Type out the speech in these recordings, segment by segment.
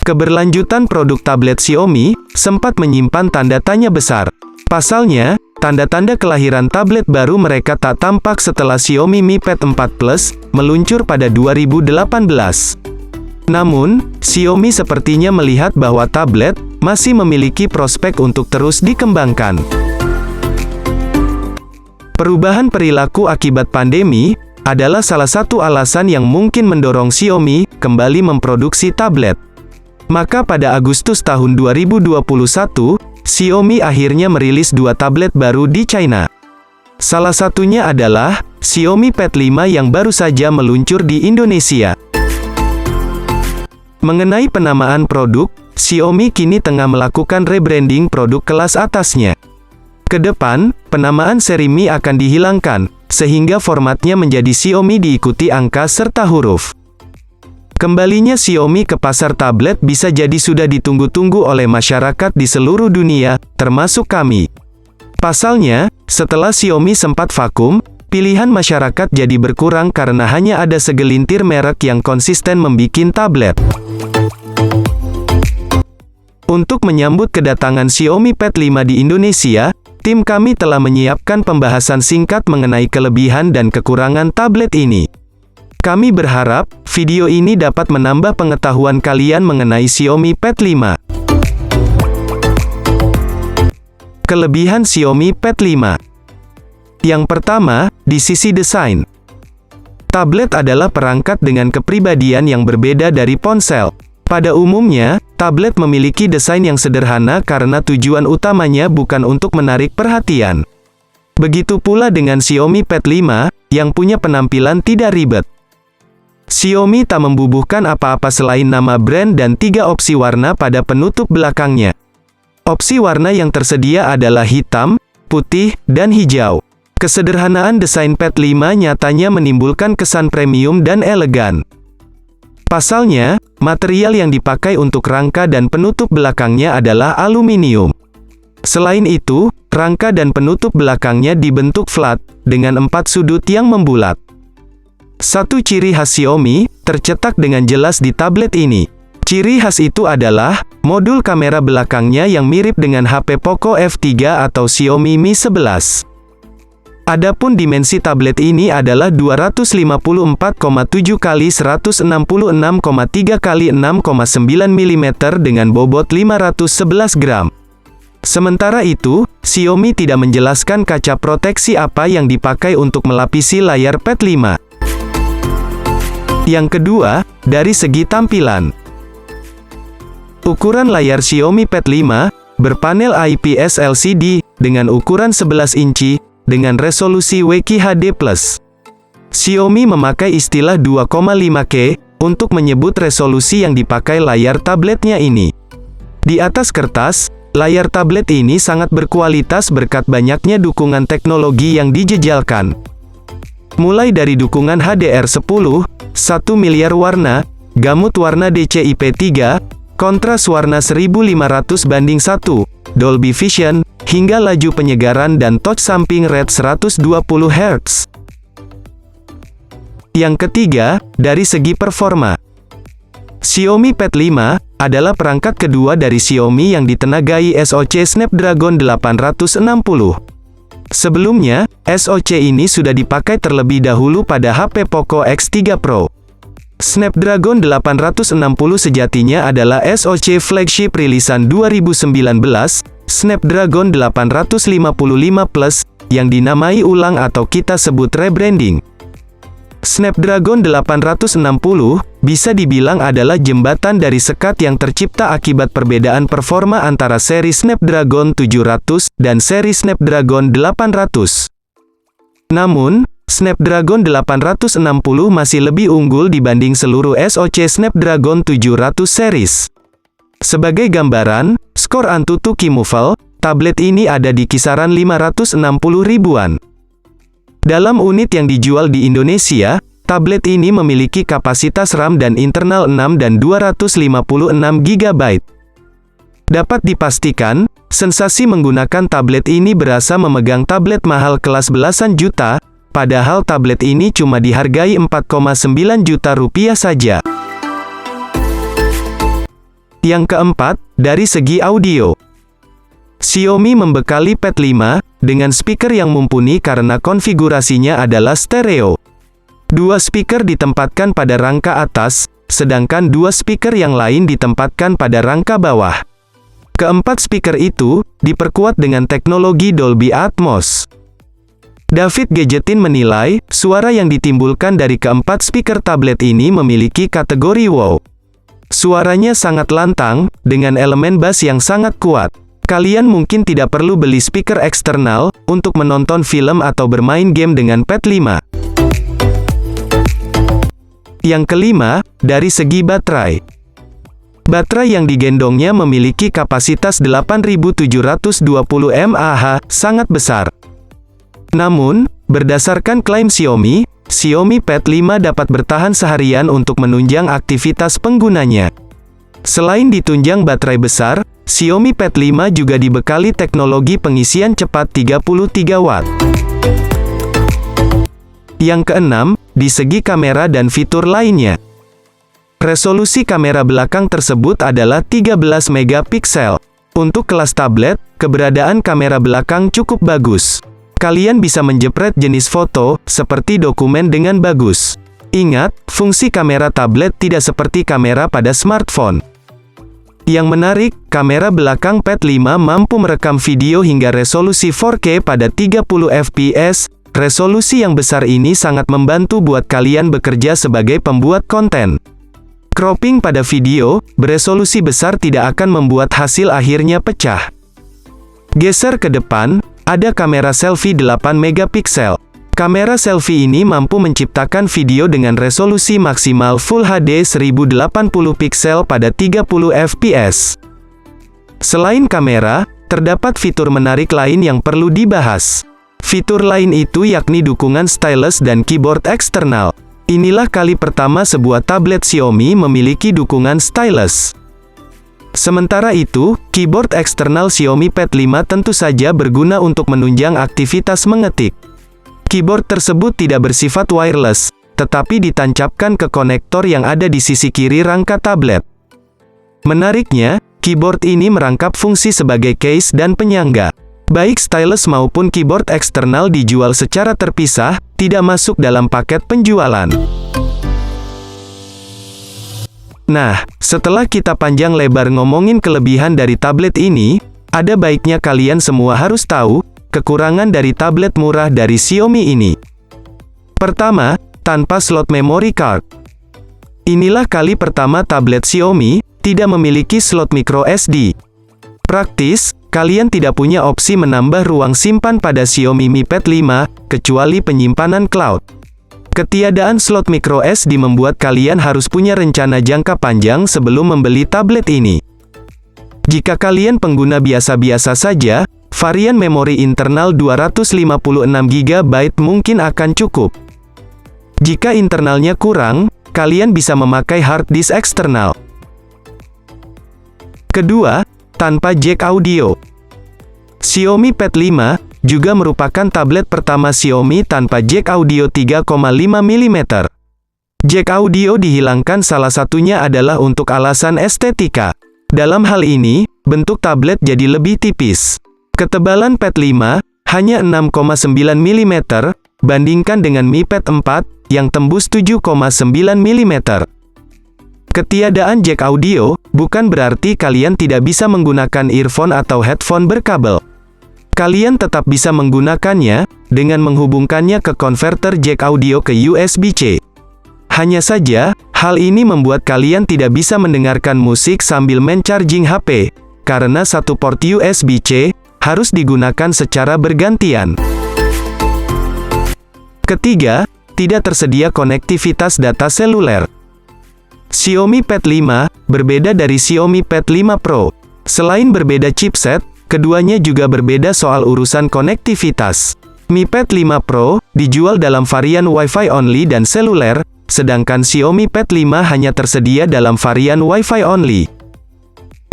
Keberlanjutan produk tablet Xiaomi sempat menyimpan tanda tanya besar. Pasalnya, tanda-tanda kelahiran tablet baru mereka tak tampak setelah Xiaomi Mi Pad 4 Plus meluncur pada 2018. Namun, Xiaomi sepertinya melihat bahwa tablet masih memiliki prospek untuk terus dikembangkan. Perubahan perilaku akibat pandemi adalah salah satu alasan yang mungkin mendorong Xiaomi kembali memproduksi tablet. Maka pada Agustus tahun 2021, Xiaomi akhirnya merilis dua tablet baru di China. Salah satunya adalah Xiaomi Pad 5 yang baru saja meluncur di Indonesia. Mengenai penamaan produk, Xiaomi kini tengah melakukan rebranding produk kelas atasnya. Kedepan, penamaan seri Mi akan dihilangkan, sehingga formatnya menjadi Xiaomi diikuti angka serta huruf. Kembalinya Xiaomi ke pasar tablet bisa jadi sudah ditunggu-tunggu oleh masyarakat di seluruh dunia, termasuk kami. Pasalnya, setelah Xiaomi sempat vakum, pilihan masyarakat jadi berkurang karena hanya ada segelintir merek yang konsisten membikin tablet. Untuk menyambut kedatangan Xiaomi Pad 5 di Indonesia, tim kami telah menyiapkan pembahasan singkat mengenai kelebihan dan kekurangan tablet ini. Kami berharap, video ini dapat menambah pengetahuan kalian mengenai Xiaomi Pad 5. Kelebihan Xiaomi Pad 5. Yang pertama, di sisi desain. Tablet adalah perangkat dengan kepribadian yang berbeda dari ponsel. Pada umumnya, tablet memiliki desain yang sederhana karena tujuan utamanya bukan untuk menarik perhatian. Begitu pula dengan Xiaomi Pad 5, yang punya penampilan tidak ribet. Xiaomi tak membubuhkan apa-apa selain nama brand dan 3 opsi warna pada penutup belakangnya. Opsi warna yang tersedia adalah hitam, putih, dan hijau. Kesederhanaan desain Pad 5 nyatanya menimbulkan kesan premium dan elegan. Pasalnya, material yang dipakai untuk rangka dan penutup belakangnya adalah aluminium. Selain itu, rangka dan penutup belakangnya dibentuk flat, dengan 4 sudut yang membulat. Satu ciri khas Xiaomi, tercetak dengan jelas di tablet ini. Ciri khas itu adalah, modul kamera belakangnya yang mirip dengan HP Poco F3 atau Xiaomi Mi 11. Adapun dimensi tablet ini adalah 254,7 x 166,3 x 6,9 mm dengan bobot 511 gram. Sementara itu, Xiaomi tidak menjelaskan kaca proteksi apa yang dipakai untuk melapisi layar Pad 5. Yang kedua, dari segi tampilan. Ukuran layar Xiaomi Pad 5 berpanel IPS LCD dengan ukuran 11 inci dengan resolusi WQHD+. Xiaomi memakai istilah 2,5K untuk menyebut resolusi yang dipakai layar tabletnya ini. Di atas kertas, layar tablet ini sangat berkualitas berkat banyaknya dukungan teknologi yang dijejalkan. Mulai dari dukungan HDR10, 1 miliar warna, gamut warna DCI-P3, kontras warna 1500:1, Dolby Vision, hingga laju penyegaran dan touch samping red 120 Hz. Yang ketiga, dari segi performa. Xiaomi Pad 5 adalah perangkat kedua dari Xiaomi yang ditenagai SoC Snapdragon 860. Sebelumnya, SoC ini sudah dipakai terlebih dahulu pada HP Poco X3 Pro. Snapdragon 860 sejatinya adalah SoC flagship rilisan 2019, Snapdragon 855 Plus, yang dinamai ulang atau kita sebut rebranding. Snapdragon 860 bisa dibilang adalah jembatan dari sekat yang tercipta akibat perbedaan performa antara seri Snapdragon 700 dan seri Snapdragon 800. Namun, Snapdragon 860 masih lebih unggul dibanding seluruh SoC Snapdragon 700 series. Sebagai gambaran, skor Antutu Kimufel, tablet ini ada di kisaran 560 ribuan. Dalam unit yang dijual di Indonesia, tablet ini memiliki kapasitas RAM dan internal 6 dan 256 GB. Dapat dipastikan, sensasi menggunakan tablet ini berasa memegang tablet mahal kelas belasan juta, padahal tablet ini cuma dihargai 4,9 juta rupiah saja. Yang keempat, dari segi audio. Xiaomi membekali Pad 5 dengan speaker yang mumpuni karena konfigurasinya adalah stereo. Dua speaker ditempatkan pada rangka atas, sedangkan dua speaker yang lain ditempatkan pada rangka bawah. Keempat speaker itu diperkuat dengan teknologi Dolby Atmos. David Gadgetin menilai, suara yang ditimbulkan dari keempat speaker tablet ini memiliki kategori wow. Suaranya sangat lantang, dengan elemen bass yang sangat kuat. Kalian mungkin tidak perlu beli speaker eksternal untuk menonton film atau bermain game dengan Pad 5. Yang kelima, dari segi baterai. Baterai yang digendongnya memiliki kapasitas 8720 mAh, sangat besar. Namun, berdasarkan klaim Xiaomi, Xiaomi Pad 5 dapat bertahan seharian untuk menunjang aktivitas penggunanya. Selain ditunjang baterai besar, Xiaomi Pad 5 juga dibekali teknologi pengisian cepat 33 Watt. Yang keenam, di segi kamera dan fitur lainnya. Resolusi kamera belakang tersebut adalah 13 megapiksel. Untuk kelas tablet, keberadaan kamera belakang cukup bagus. Kalian bisa menjepret jenis foto, seperti dokumen dengan bagus. Ingat, fungsi kamera tablet tidak seperti kamera pada smartphone. Yang menarik, kamera belakang Pad 5 mampu merekam video hingga resolusi 4K pada 30 fps. Resolusi yang besar ini sangat membantu buat kalian bekerja sebagai pembuat konten. Cropping pada video beresolusi besar tidak akan membuat hasil akhirnya pecah. Geser ke depan, ada kamera selfie 8 megapiksel. Kamera selfie ini mampu menciptakan video dengan resolusi maksimal Full HD 1080 piksel pada 30 fps. Selain kamera, terdapat fitur menarik lain yang perlu dibahas. Fitur lain itu yakni dukungan stylus dan keyboard eksternal. Inilah kali pertama sebuah tablet Xiaomi memiliki dukungan stylus. Sementara itu, keyboard eksternal Xiaomi Pad 5 tentu saja berguna untuk menunjang aktivitas mengetik. Keyboard tersebut tidak bersifat wireless, tetapi ditancapkan ke konektor yang ada di sisi kiri rangka tablet. Menariknya, keyboard ini merangkap fungsi sebagai case dan penyangga. Baik stylus maupun keyboard eksternal dijual secara terpisah, tidak masuk dalam paket penjualan. Nah, setelah kita panjang lebar ngomongin kelebihan dari tablet ini, ada baiknya kalian semua harus tahu kekurangan dari tablet murah dari Xiaomi ini. Pertama, tanpa slot memory card. Inilah kali pertama tablet Xiaomi tidak memiliki slot micro SD. Praktis, kalian tidak punya opsi menambah ruang simpan pada Xiaomi Mi Pad 5, kecuali penyimpanan cloud. Ketiadaan slot micro SD membuat kalian harus punya rencana jangka panjang sebelum membeli tablet ini. Jika kalian pengguna biasa-biasa saja, varian memori internal 256 GB mungkin akan cukup. Jika internalnya kurang, kalian bisa memakai hard disk eksternal. Kedua, tanpa jack audio. Xiaomi Pad 5 juga merupakan tablet pertama Xiaomi tanpa jack audio 3,5 mm. Jack audio dihilangkan, salah satunya adalah untuk alasan estetika. Dalam hal ini, bentuk tablet jadi lebih tipis. Ketebalan Pad 5 hanya 6,9 mm, bandingkan dengan Mi Pad 4 yang tembus 7,9 mm. Ketiadaan jack audio bukan berarti kalian tidak bisa menggunakan earphone atau headphone berkabel. Kalian tetap bisa menggunakannya dengan menghubungkannya ke konverter jack audio ke USB-C. Hanya saja, hal ini membuat kalian tidak bisa mendengarkan musik sambil men-charging HP, karena satu port USB-C harus digunakan secara bergantian. Ketiga, tidak tersedia konektivitas data seluler. Xiaomi Pad 5 berbeda dari Xiaomi Pad 5 Pro. Selain berbeda chipset, keduanya juga berbeda soal urusan konektivitas. Mi Pad 5 Pro dijual dalam varian Wi-Fi only dan seluler, sedangkan Xiaomi Pad 5 hanya tersedia dalam varian Wi-Fi only.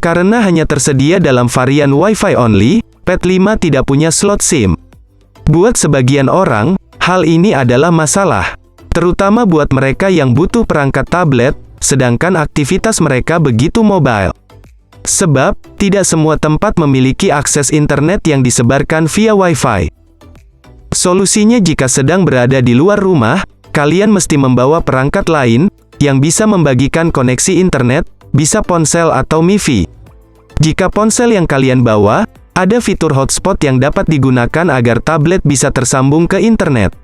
Karena hanya tersedia dalam varian Wi-Fi only, Pad 5 tidak punya slot SIM. Buat sebagian orang, hal ini adalah masalah. Terutama buat mereka yang butuh perangkat tablet, sedangkan aktivitas mereka begitu mobile. Sebab, tidak semua tempat memiliki akses internet yang disebarkan via Wi-Fi. Solusinya jika sedang berada di luar rumah, kalian mesti membawa perangkat lain, yang bisa membagikan koneksi internet, bisa ponsel atau MiFi. Jika ponsel yang kalian bawa, ada fitur hotspot yang dapat digunakan agar tablet bisa tersambung ke internet.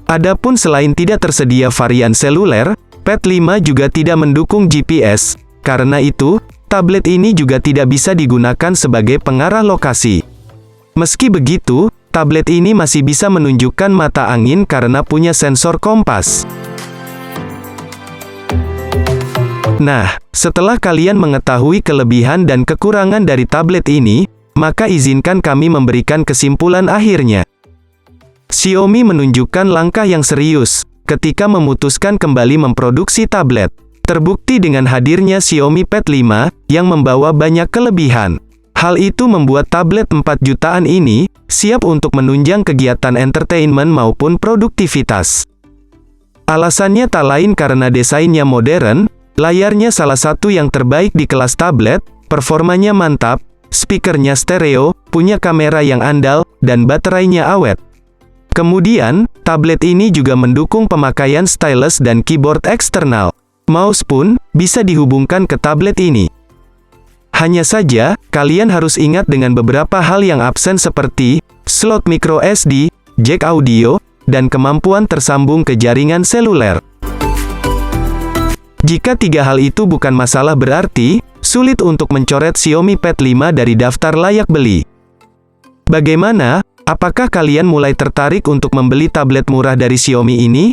Adapun selain tidak tersedia varian seluler, Pad 5 juga tidak mendukung GPS, karena itu, tablet ini juga tidak bisa digunakan sebagai pengarah lokasi. Meski begitu, tablet ini masih bisa menunjukkan mata angin karena punya sensor kompas. Nah, setelah kalian mengetahui kelebihan dan kekurangan dari tablet ini, maka izinkan kami memberikan kesimpulan akhirnya. Xiaomi menunjukkan langkah yang serius ketika memutuskan kembali memproduksi tablet. Terbukti dengan hadirnya Xiaomi Pad 5, yang membawa banyak kelebihan. Hal itu membuat tablet 4 jutaan ini, siap untuk menunjang kegiatan entertainment maupun produktivitas. Alasannya tak lain karena desainnya modern, layarnya salah satu yang terbaik di kelas tablet, performanya mantap, speakernya stereo, punya kamera yang andal, dan baterainya awet. Kemudian, tablet ini juga mendukung pemakaian stylus dan keyboard eksternal. Mouse pun bisa dihubungkan ke tablet ini. Hanya saja, kalian harus ingat dengan beberapa hal yang absen seperti slot micro SD, jack audio, dan kemampuan tersambung ke jaringan seluler. Jika 3 hal itu bukan masalah berarti, sulit untuk mencoret Xiaomi Pad 5 dari daftar layak beli. Bagaimana? Apakah kalian mulai tertarik untuk membeli tablet murah dari Xiaomi ini?